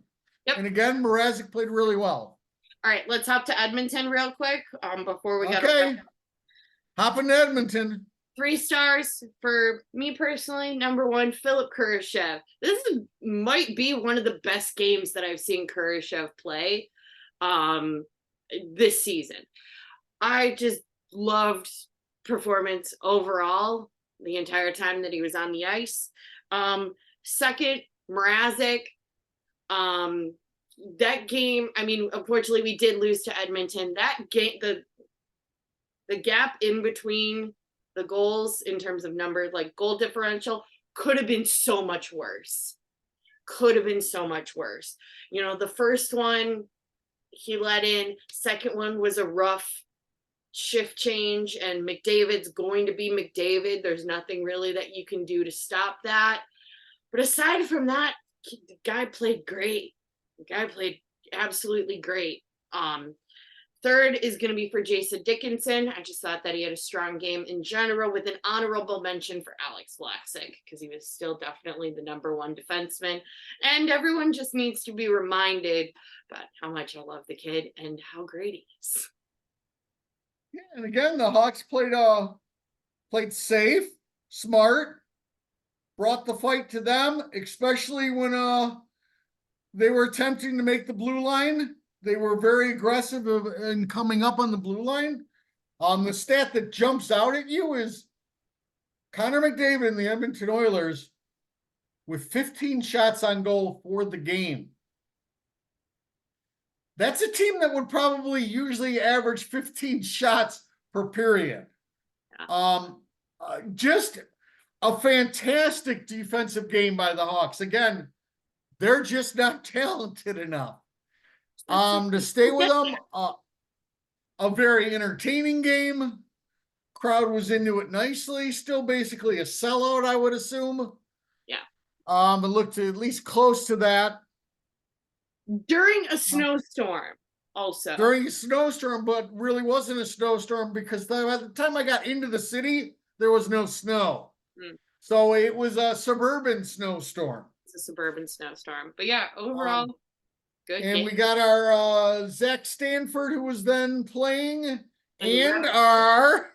Yep. And again, Mrazek played really well. All right, let's hop to Edmonton real quick. Before we get okay. Hopping to Edmonton. 3 stars for me personally. Number 1, Philip Kurashev. Might be one of the best games that I've seen Kurashev play this season. I just loved performance overall the entire time that he was on the ice. Second, Mrazek. That game, I mean, unfortunately we did lose to Edmonton. That game, the gap in between the goals in terms of number, like goal differential, could have been so much worse. You know, the first one he let in, second one was a rough shift change, and McDavid's going to be McDavid. There's nothing really that you can do to stop that. But aside from that, the guy played great. The guy played absolutely great. Third is going to be for Jason Dickinson. I just thought that he had a strong game in general, with an honorable mention for Alex Vlasic, because he was still definitely the number 1 defenseman. And everyone just needs to be reminded about how much I love the kid and how great he is. Yeah, and again, the Hawks played safe, smart, brought the fight to them, especially when they were attempting to make the blue line. They were very aggressive in coming up on the blue line. The stat that jumps out at you is Connor McDavid and the Edmonton Oilers with 15 shots on goal for the game. That's a team that would probably usually average 15 shots per period. Just a fantastic defensive game by the Hawks. Again, they're just not talented enough. To stay with them. A very entertaining game. Crowd was into it nicely. Still basically a sellout, I would assume. Yeah. It looked at least close to that. During a snowstorm, also. During a snowstorm, but really wasn't a snowstorm, because by the time I got into the city, there was no snow. So it was a suburban snowstorm. It's a suburban snowstorm. But yeah, overall, good and game. We got our Zach Stanford, who was then playing, and our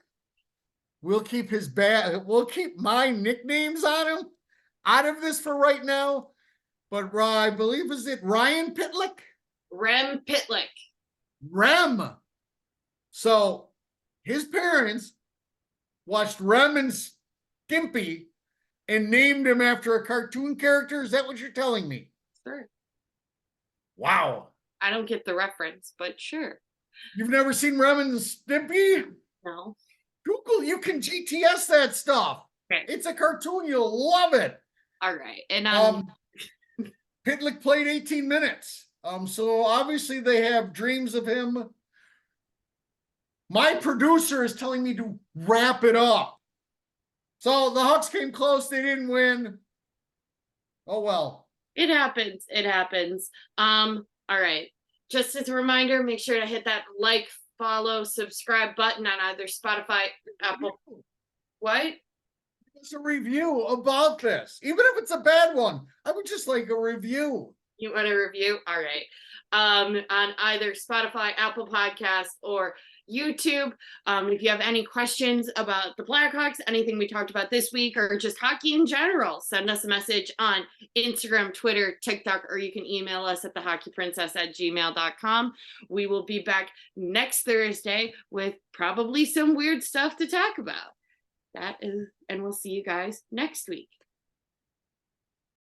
we'll keep my nicknames on him out of this for right now. But I believe, is it Ryan Pitlick? Rem Pitlick. Rem. So his parents watched Rem and Stimpy and named him after a cartoon character. Is that what you're telling me? Sure. Wow. I don't get the reference, but sure. You've never seen Rem and Stimpy? No. Google, you can GTS that stuff. Okay. It's a cartoon. You'll love it. All right. And Pitlick played 18 minutes. So obviously they have dreams of him. My producer is telling me to wrap it up. So the Hawks came close. They didn't win. Oh, well. It happens. All right. Just as a reminder, make sure to hit that like, follow, subscribe button on either Spotify, Apple. What? It's a review about this. Even if it's a bad one, I would just like a review. You want a review? All right. On either Spotify, Apple Podcasts, or YouTube. If you have any questions about the Blackhawks, anything we talked about this week, or just hockey in general, send us a message on Instagram, Twitter, TikTok, or you can email us at thehockeyprincess@gmail.com. We will be back next Thursday with probably some weird stuff to talk about. And we'll see you guys next week.